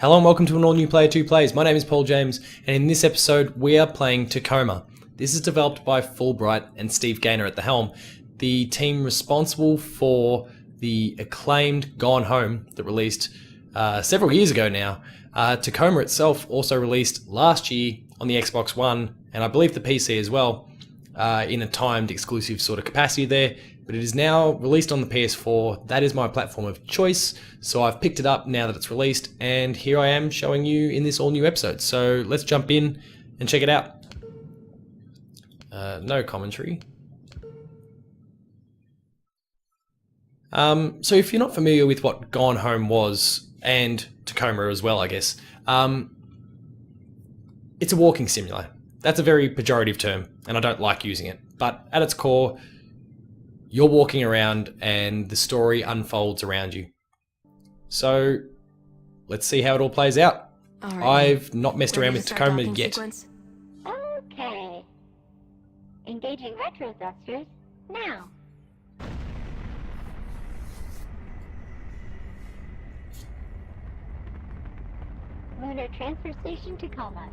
Hello and welcome to an all new Player 2 Plays. My name is Paul James, and in this episode we are playing Tacoma. This is developed by Fullbright and Steve Gaynor at the helm, the team responsible for the acclaimed Gone Home that released several years ago now. Tacoma itself also released last year on the Xbox One, and I believe the PC as well, in a timed exclusive sort of capacity there. But it is now released on the PS4. That is my platform of choice, so I've picked it up now that it's released, and here I am showing you in this all new episode. So let's jump in and check it out. No commentary. So if you're not familiar with what Gone Home was, and Tacoma as well, I guess, it's a walking simulator. That's a very pejorative term, and I don't like using it. But at its core, you're walking around and the story unfolds around you. So let's see how it all plays out. All right, I've not messed around with Tacoma yet. Sequence? Okay. Engaging retro thrusters now. Lunar Transfer Station Tacoma.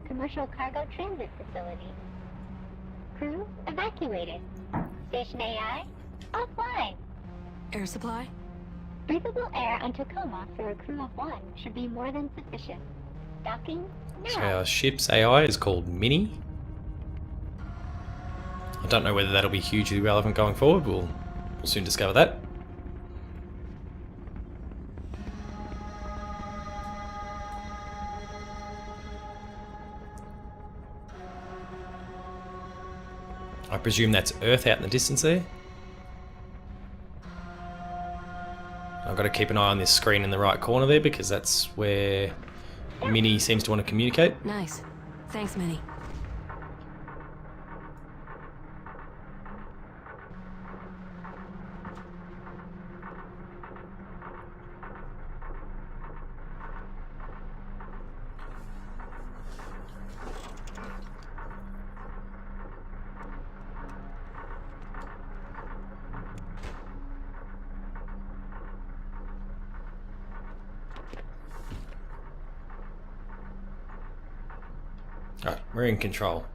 Commercial Cargo Transit Facility. Crew evacuated. Station AI offline. Air supply? Breathable air on Tacoma for a crew of 1 should be more than sufficient. Docking now. So our ship's AI is called Mini. I don't know whether that'll be hugely relevant going forward. We'll soon discover that. I presume that's Earth out in the distance there. I've got to keep an eye on this screen in the right corner there because that's where Minnie seems to want to communicate. Nice. Thanks, Minnie. Alright, we're in control.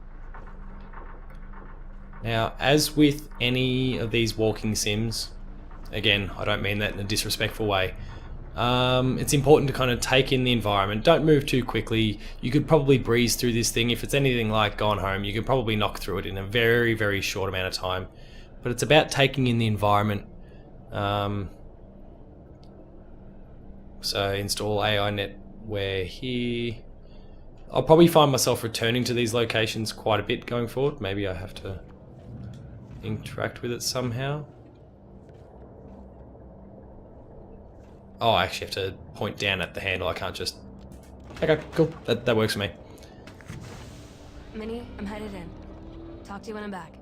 Now, as with any of these walking sims, again, I don't mean that in a disrespectful way, it's important to kind of take in the environment. Don't move too quickly. You could probably breeze through this thing. If it's anything like Gone Home, you could probably knock through it in a very, very short amount of time. But it's about taking in the environment. So install AI Netware here. I'll probably find myself returning to these locations quite a bit going forward. Maybe I have to interact with it somehow. Oh, I actually have to point down at the handle. I can't just... Okay, cool. That works for me. Minnie, I'm headed in. Talk to you when I'm back.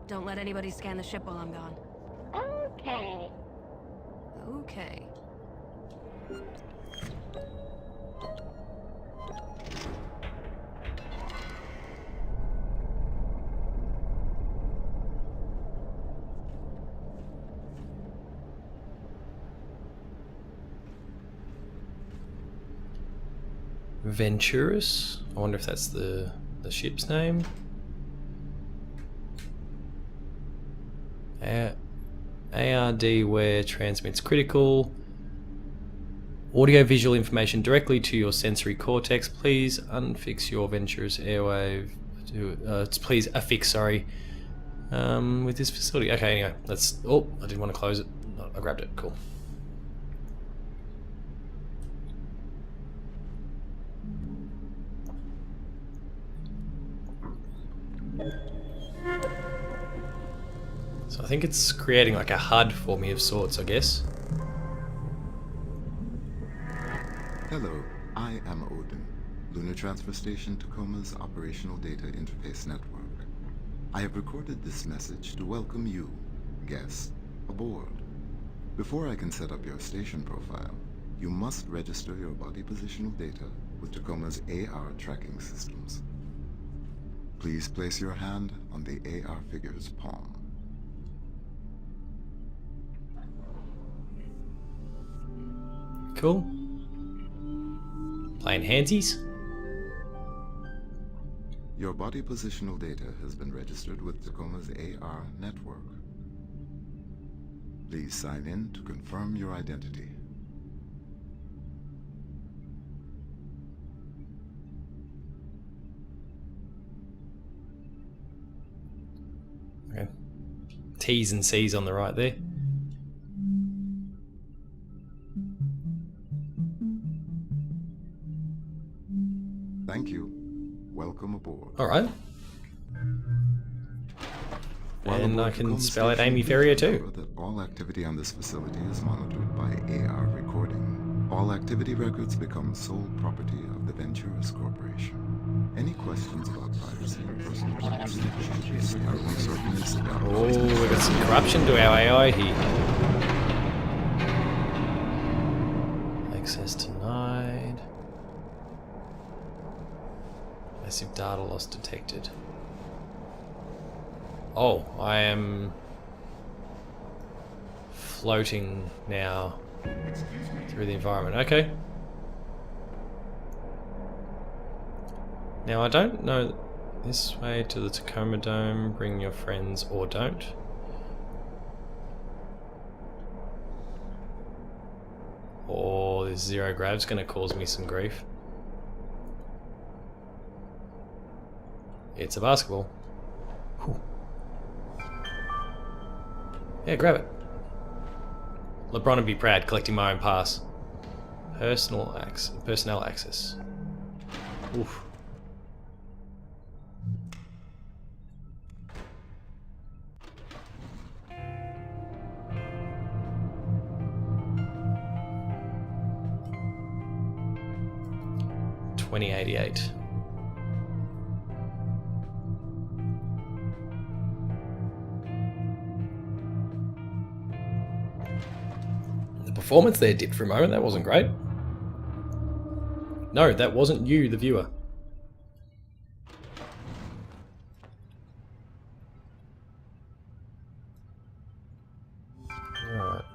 Don't let anybody scan the ship while I'm gone. Okay. Okay. Venturus? I wonder if that's the ship's name. ARD where transmits critical audio-visual information directly to your sensory cortex. Please unfix your Venturus airwave. Please affix, sorry, with this facility. Okay, anyway, let's... Oh, I didn't want to close it. I grabbed it. Cool. So I think it's creating like a HUD for me of sorts, I guess. Hello, I am Odin, Lunar Transfer Station Tacoma's Operational Data Interface Network. I have recorded this message to welcome you, guests, aboard. Before I can set up your station profile, you must register your body positional data with Tacoma's AR tracking systems. Please place your hand on the AR figure's palm. Cool. Playing handsies. Your body positional data has been registered with Tacoma's AR network. Please sign in to confirm your identity. Okay. T's and C's on the right there. Thank you. Welcome aboard. Alright. And I can spell out Amy Ferrier too. That all activity on this facility is monitored by AR recording. All activity records become sole property of the Venturas Corporation. Any questions about privacy or personal privacy are most certainly sit down. Oh, we've got some corruption to our AI here. Access denied. Massive data loss detected. Oh, I am floating now through the environment. Okay. Now I don't know this way to the Tacoma Dome. Bring your friends or don't. Or this zero grav's going to cause me some grief. It's a basketball. Whew. Yeah, grab it. LeBron would be proud collecting my own pass. Personnel access. Oof. $20.88. The performance there dipped for a moment. That wasn't great. No, that wasn't you, the viewer. Alright.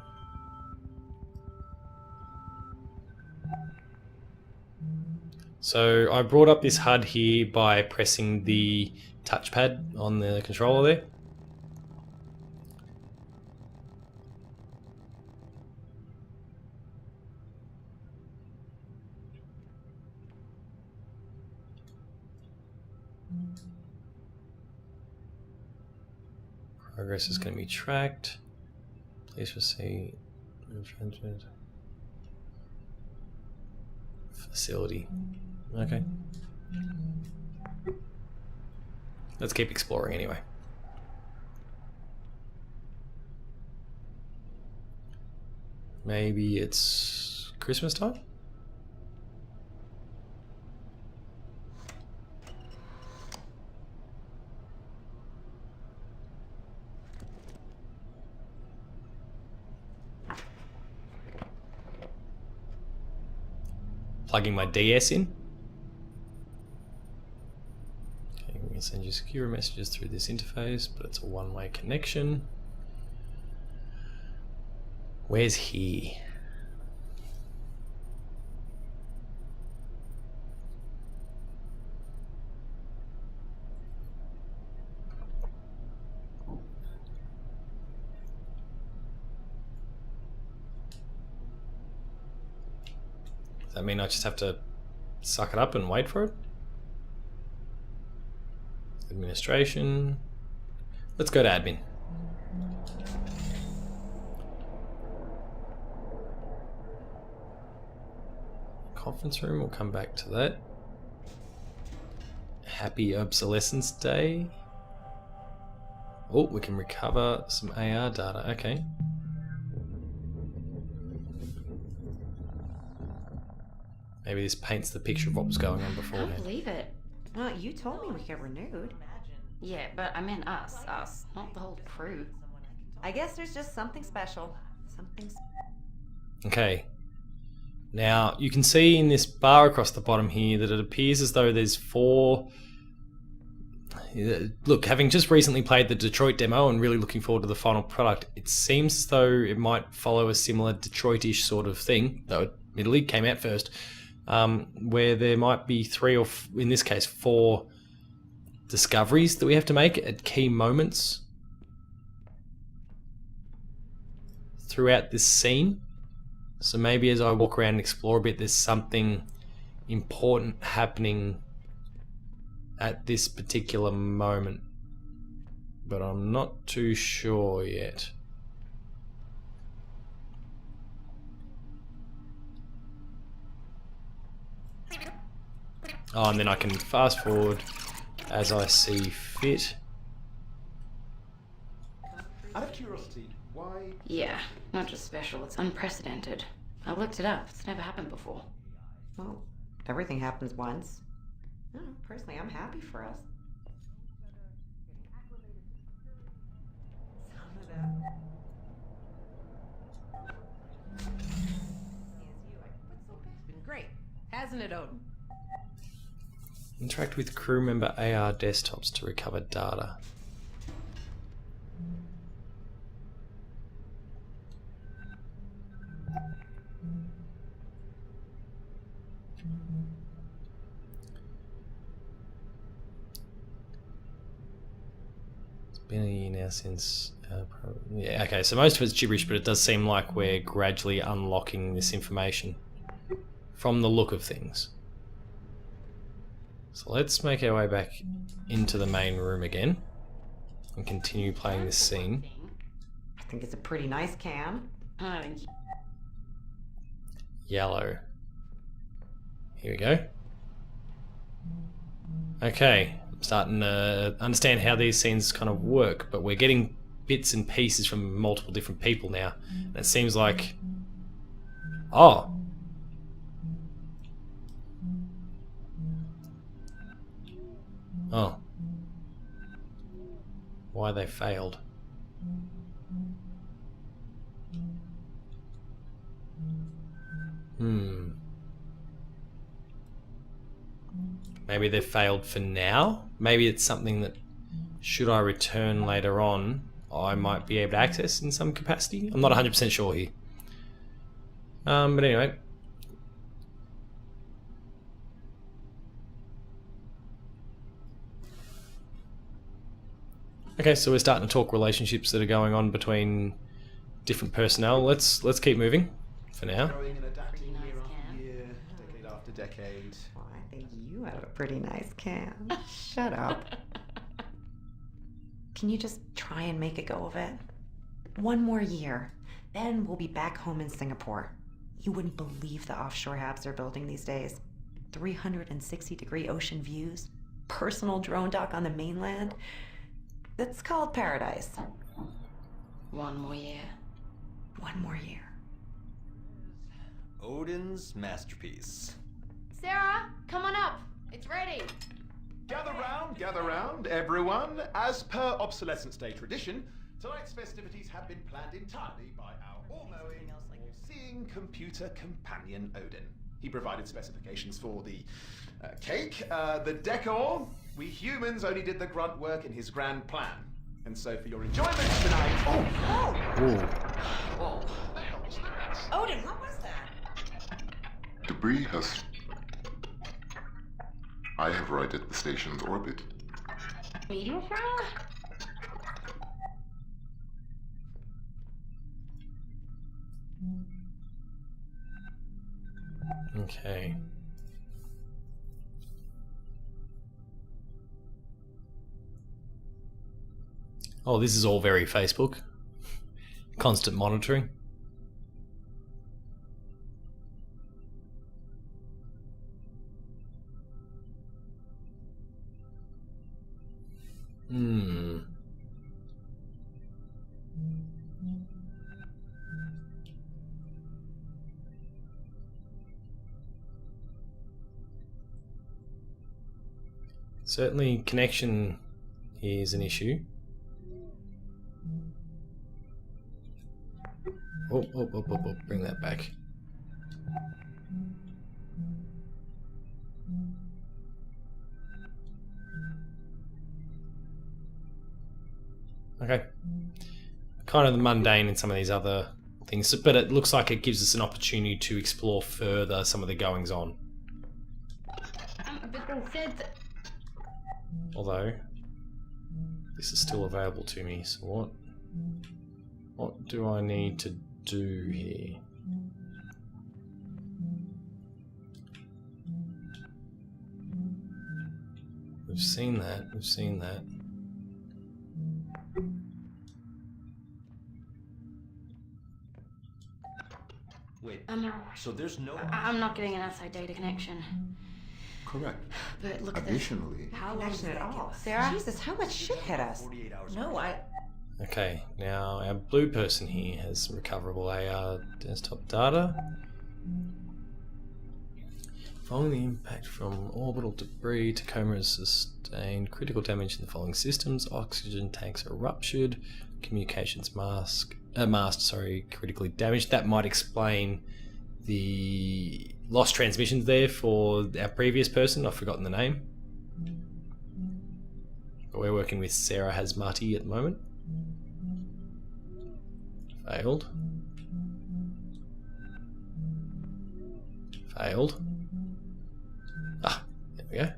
So I brought up this HUD here by pressing the touchpad on the controller there. Progress is going to be tracked. Please proceed. Facility. Okay. Let's keep exploring anyway. Maybe it's Christmas time? Plugging my DS in. Okay, we can send you secure messages through this interface, but it's a one-way connection. Where's he? Does that mean I just have to suck it up and wait for it? Administration. Let's go to admin. Conference room, we'll come back to that. Happy Obsolescence Day. Oh, we can recover some AR data, okay. Maybe this paints the picture of what was going on I beforehand. can't believe it. Well, you told me we get renewed. Yeah, but I meant us, not the whole crew. I guess there's just something special. Okay. Now, you can see in this bar across the bottom here that it appears as though there's 4... Look, having just recently played the Detroit demo and really looking forward to the final product, it seems as though it might follow a similar Detroit-ish sort of thing, though it admittedly came out first. where there might be 3 or, in this case, 4 discoveries that we have to make at key moments throughout this scene. So maybe as I walk around and explore a bit, there's something important happening at this particular moment, but I'm not too sure yet. Oh, and then I can fast forward as I see fit. Out of curiosity, why? Yeah, not just special, it's unprecedented. I looked it up, it's never happened before. Well, everything happens once. I don't know, personally, I'm happy for us. Some of them. It's been great, hasn't it, Odin? Interact with crew member AR desktops to recover data. It's been a year now since... yeah, okay, so most of it's gibberish, but it does seem like we're gradually unlocking this information from the look of things. So let's make our way back into the main room again and continue playing this scene. I think it's a pretty nice can. Yellow. Here we go. Okay, I'm starting to understand how these scenes kind of work, but we're getting bits and pieces from multiple different people now. And it seems like... Oh! Oh. Why they failed. Maybe they failed for now? Maybe it's something that, should I return later on, I might be able to access in some capacity? I'm not 100% sure here. But anyway. Okay, so we're starting to talk relationships that are going on between different personnel. Let's keep moving for now. Growing and adapting year after year, decade after decade. Well, I think you have a pretty nice can. Shut up. Can you just try and make a go of it? 1 more year, then we'll be back home in Singapore. You wouldn't believe the offshore habs they're building these days. 360-degree ocean views, personal drone dock on the mainland. It's called paradise. 1 more year. 1 more year. Odin's masterpiece. Sarah, come on up. It's ready. Gather round, everyone. As per Obsolescence Day tradition, tonight's festivities have been planned entirely by our all-knowing, all-seeing computer companion Odin. He provided specifications for the cake, the decor. We humans only did the grunt work in his grand plan. And so for your enjoyment tonight... Whoa. the hell was that? Odin, what was that? Debris has... I have righted the station's orbit. Meteor shower? Okay. Oh, this is all very Facebook. Constant monitoring. Certainly connection is an issue. Oh, bring that back. Okay. Kind of the mundane in some of these other things, but it looks like it gives us an opportunity to explore further some of the goings on. Although, this is still available to me, so what do I need to do here? We've seen that, we've seen that. Wait, I'm so there's no... I'm not getting an outside data connection. Correct. But look at Additionally, this. How long Connection did at that give all. us? Sarah? Jesus, how much shit hit us? 48 hours. No, Okay, now our blue person here has some recoverable AR desktop data. Following the impact from orbital debris, Tacoma has sustained critical damage in the following systems. Oxygen tanks are ruptured, communications mast critically damaged. That might explain the lost transmissions there for our previous person. I've forgotten the name. But we're working with Sarah Hasmati at the moment. Failed. Failed. Ah, there we go.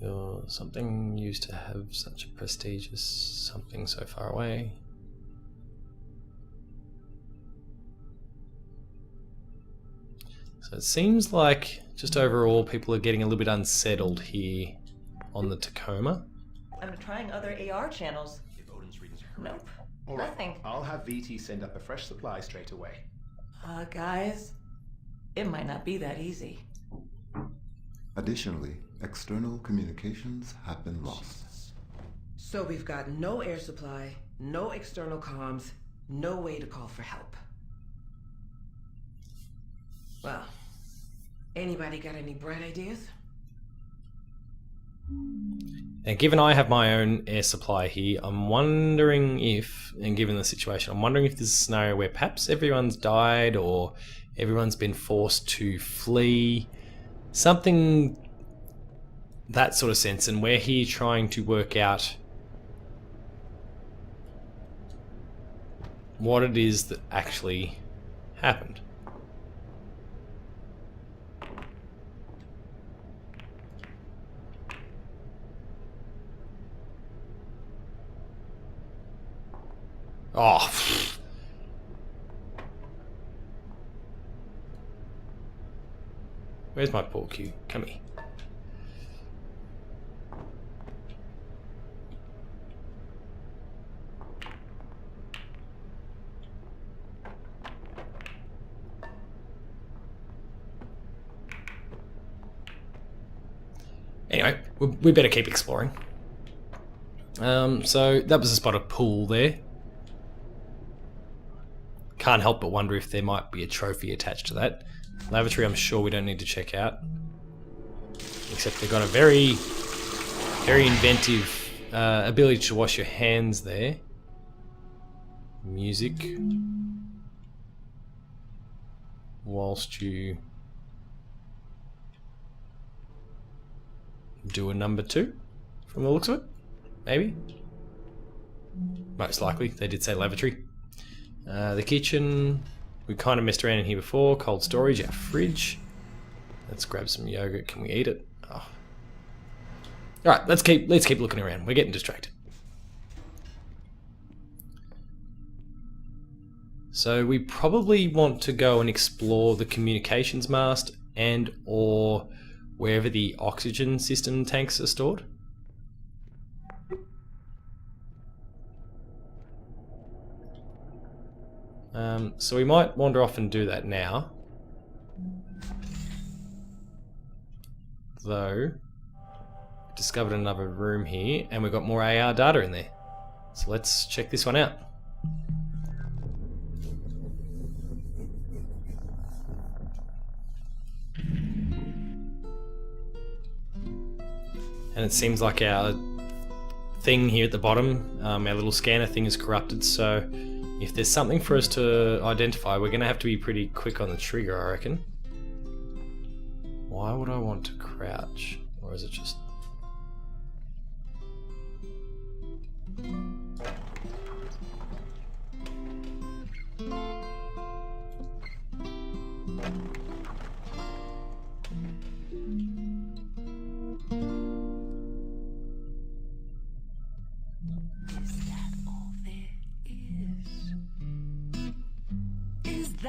You're something used to have such a prestigious something so far away. So it seems like just overall people are getting a little bit unsettled here on the Tacoma. I'm trying other AR channels. If Odin's readings are correct. Nope. All right, Nothing. I'll have VT send up a fresh supply straight away. Guys, it might not be that easy. additionally, external communications have been lost. So we've got no air supply, no external comms, no way to call for help. Well, anybody got any bright ideas? And given I have my own air supply here, I'm wondering if, and given the situation, I'm wondering if there's a scenario where perhaps everyone's died or everyone's been forced to flee. Something that sort of sense, and we're here trying to work out what it is that actually happened. Oh. Where's my poor Q? Come here. Anyway, we better keep exploring. So that was a spot of pool there. Can't help but wonder if there might be a trophy attached to that. Lavatory, I'm sure we don't need to check out. Except they've got a very, very inventive ability to wash your hands there. Music. Whilst you do a number 2, from the looks of it. Maybe. Most likely, they did say lavatory. The kitchen, we kind of messed around in here before. Cold storage, our fridge. Let's grab some yogurt. Can we eat it? Oh. All right, let's keep looking around. We're getting distracted. So we probably want to go and explore the communications mast and or wherever the oxygen system tanks are stored. So we might wander off and do that now. Though, discovered another room here and we've got more AR data in there. So let's check this one out. And it seems like our thing here at the bottom, our little scanner thing is corrupted, so if there's something for us to identify, we're going to have to be pretty quick on the trigger, I reckon. Why would I want to crouch? Or is it just...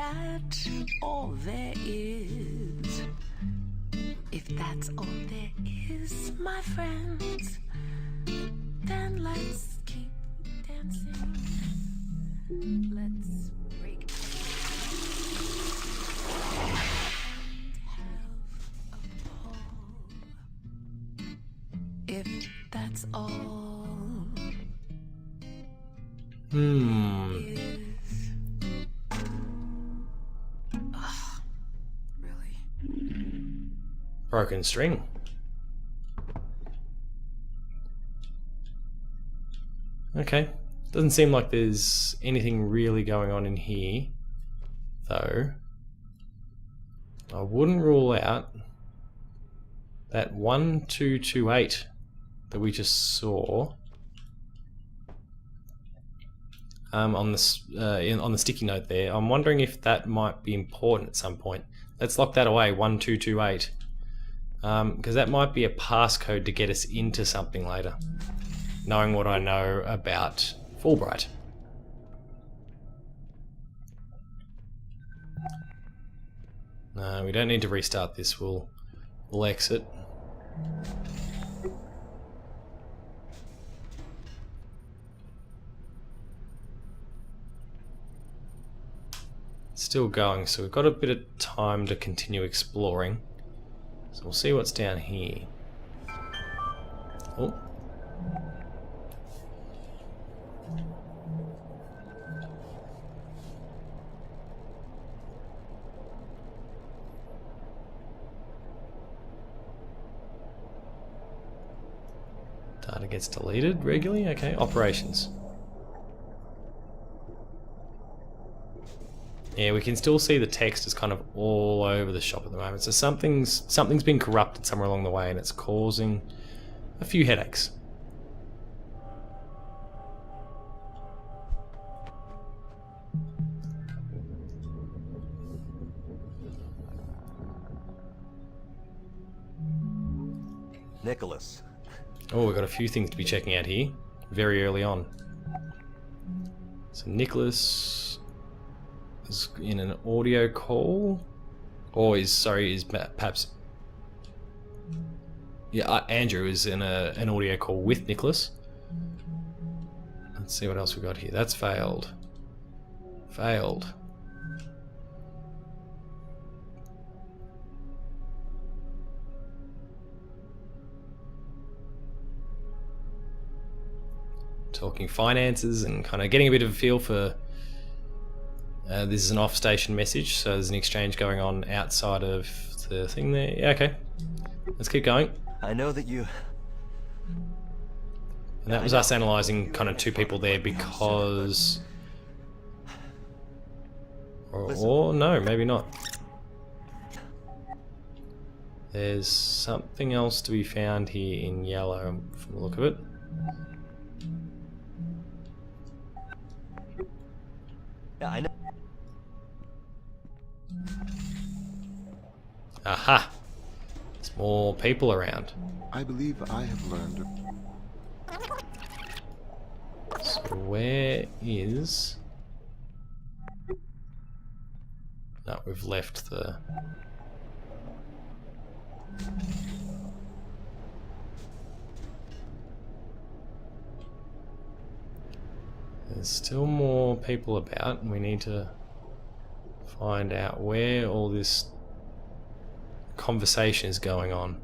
that all there is? If that's all there is, my friends, then let's keep dancing. Let's break and have a ball. If that's all is. Ugh, really? Broken string. Okay. Doesn't seem like there's anything really going on in here, though. I wouldn't rule out that 1228 that we just saw on the sticky note there. I'm wondering if that might be important at some point. Let's lock that away, 1228, because that might be a passcode to get us into something later, knowing what I know about Fullbright. No, we don't need to restart this. We'll exit. Still going, so we've got a bit of time to continue exploring. So we'll see what's down here. Oh. Data gets deleted regularly? Okay, operations. Yeah, we can still see the text is kind of all over the shop at the moment. So something's been corrupted somewhere along the way, and it's causing a few headaches. Nicholas. Oh, we've got a few things to be checking out here very early on. So Nicholas is in an audio call, or is perhaps, yeah, Andrew is in an audio call with Nicholas. Let's see what else we got here. That's failed. Failed. Talking finances and kind of getting a bit of a feel for this is an off-station message, so there's an exchange going on outside of the thing there. Yeah, okay. Let's keep going. I know that you... And that was us analysing kind of two people there because... Or no, maybe not. There's something else to be found here in yellow from the look of it. Yeah, I know. Aha! There's more people around. I believe I have learned. So where is... No, we've left the... There's still more people about, and we need to find out where all this conversation is going on.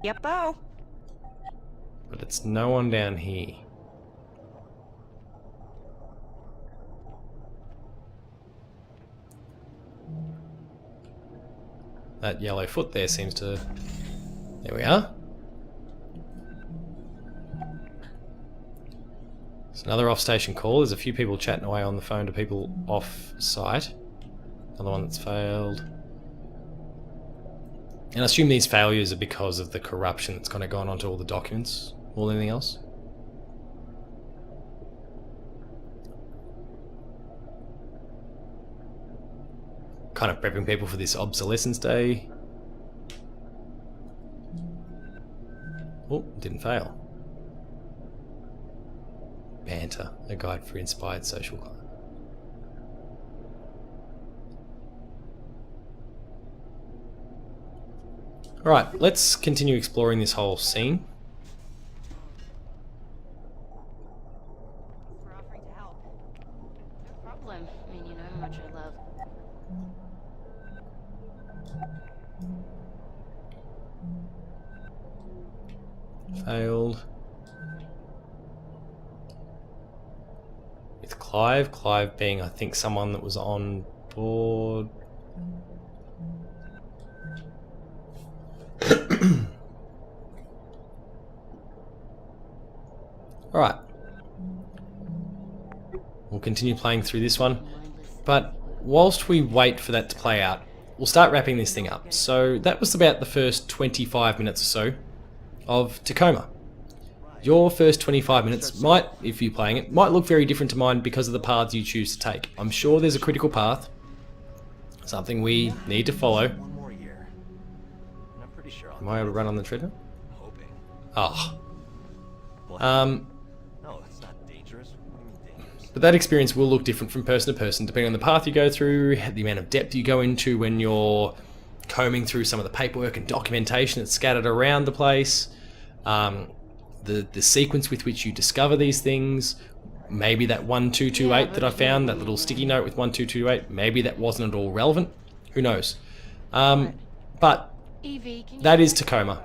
Yep-o. But it's no one down here. That yellow foot there seems to... There we are. It's another off-station call. There's a few people chatting away on the phone to people off-site. Another one that's failed. And I assume these failures are because of the corruption that's kind of gone onto all the documents, more than anything else. Kind of prepping people for this obsolescence day. Oh, didn't fail. Banter, a guide for inspired social climate. Alright, let's continue exploring this whole scene. For offering to help. No problem. I mean, you know how much I love. Failed. With Clive. Clive being, I think, someone that was on board. Alright. We'll continue playing through this one. But whilst we wait for that to play out, we'll start wrapping this thing up. So that was about the first 25 minutes or so of Tacoma. Your first 25 minutes might, if you're playing it, might look very different to mine because of the paths you choose to take. I'm sure there's a critical path, something we need to follow. One more year. And I'm pretty sure Am I able to run on the treadmill? hoping. Oh. What? No, it's not dangerous. What do you mean dangerous? But that experience will look different from person to person, depending on the path you go through, the amount of depth you go into when you're combing through some of the paperwork and documentation that's scattered around the place, the sequence with which you discover these things. Maybe that 1228 that I found, that little sticky note with 1228, maybe that wasn't at all relevant. Who knows? But that is Tacoma.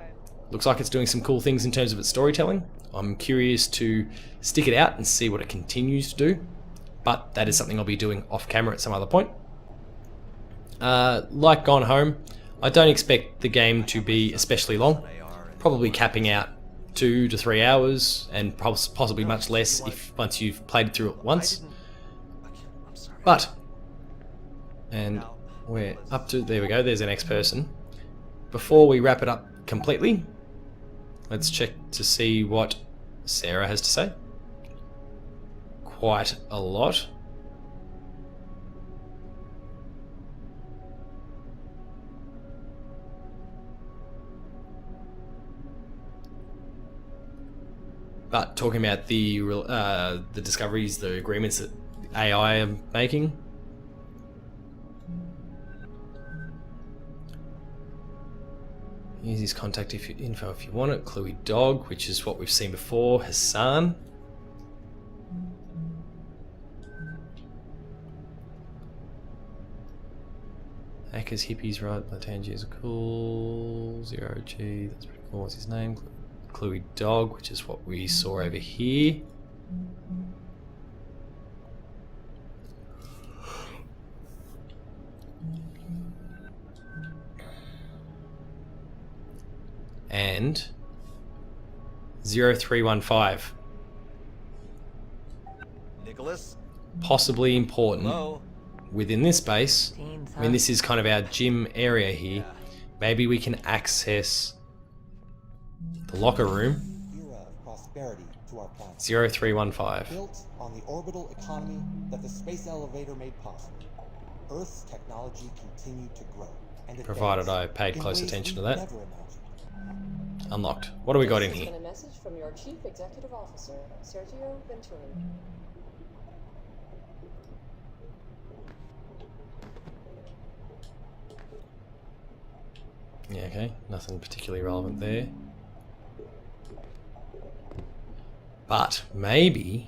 Looks like it's doing some cool things in terms of its storytelling. I'm curious to stick it out and see what it continues to do, but that is something I'll be doing off camera at some other point. Like Gone Home, I don't expect the game to be especially long, probably capping out 2 to 3 hours, and possibly much less if once you've played it through it once. But, and we're up to, there we go, there's the next person. Before we wrap it up completely, let's check to see what Sarah has to say. Quite a lot. But talking about the discoveries, the agreements that AI are making. Use his contact info if you want it. Cluey Dog, which is what we've seen before. Hassan. Hackers, hippies, right? Latangiers are cool. 0G, that's pretty cool. What's his name? Cluey Dog, which is what we saw over here. And 0315. Nicholas? Possibly important. Hello? Within this base. I mean, this is kind of our gym area here. Maybe we can access the locker room. Era of prosperity to our planet. 0315. Built on the orbital economy that the space elevator made possible. Earth's technology continued to grow. And provided I paid close attention to that. Never imagined. Unlocked. What do we got in here? A message from your Chief Executive Officer, Sergio Venturi. Yeah, okay. Nothing particularly relevant there. But maybe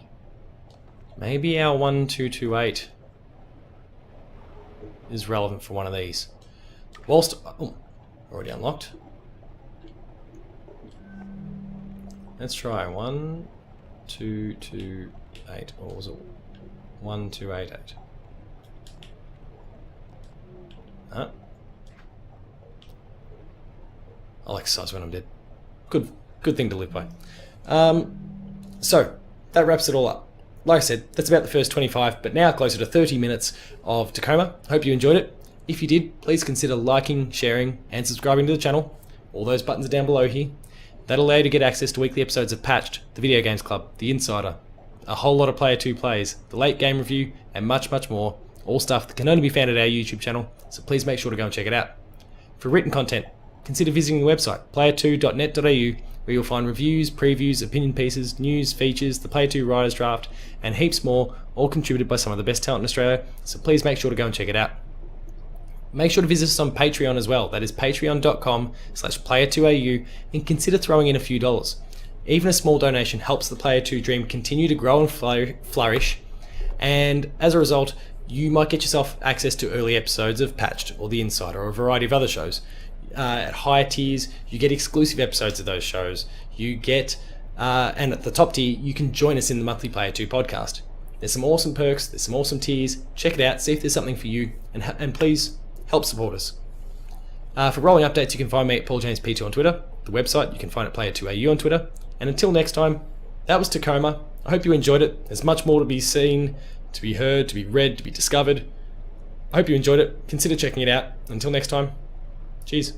our 1228 is relevant for one of these. Whilst already unlocked. Let's try 1228, or was it 1288? Huh? I'll exercise when I'm dead. Good thing to live by. So that wraps it all up. Like I said, that's about the first 25, but now closer to 30 minutes of Tacoma. Hope you enjoyed it. If you did, please consider liking, sharing, and subscribing to the channel. All those buttons are down below here. That'll allow you to get access to weekly episodes of Patched, the Video Games Club, The Insider, a whole lot of Player 2 plays, the Late Game Review, and much, much more. All stuff that can only be found at our YouTube channel, so please make sure to go and check it out. For written content, consider visiting the website, player2.net.au, where you'll find reviews, previews, opinion pieces, news, features, the Player 2 Writers Draft, and heaps more, all contributed by some of the best talent in Australia, so please make sure to go and check it out. Make sure to visit us on Patreon as well. That is patreon.com/player2au, and consider throwing in a few dollars. Even a small donation helps the Player 2 dream continue to grow and flourish, and as a result, you might get yourself access to early episodes of Patched or The Insider or a variety of other shows. At higher tiers, you get exclusive episodes of those shows. You get, and at the top tier, you can join us in the monthly Player 2 podcast. There's some awesome perks, there's some awesome tiers. Check it out, see if there's something for you, and please help support us. For rolling updates, you can find me at PaulJamesP2 on Twitter. The website, you can find at Player2au on Twitter. And until next time, that was Tacoma. I hope you enjoyed it. There's much more to be seen, to be heard, to be read, to be discovered. I hope you enjoyed it. Consider checking it out. Until next time, cheers.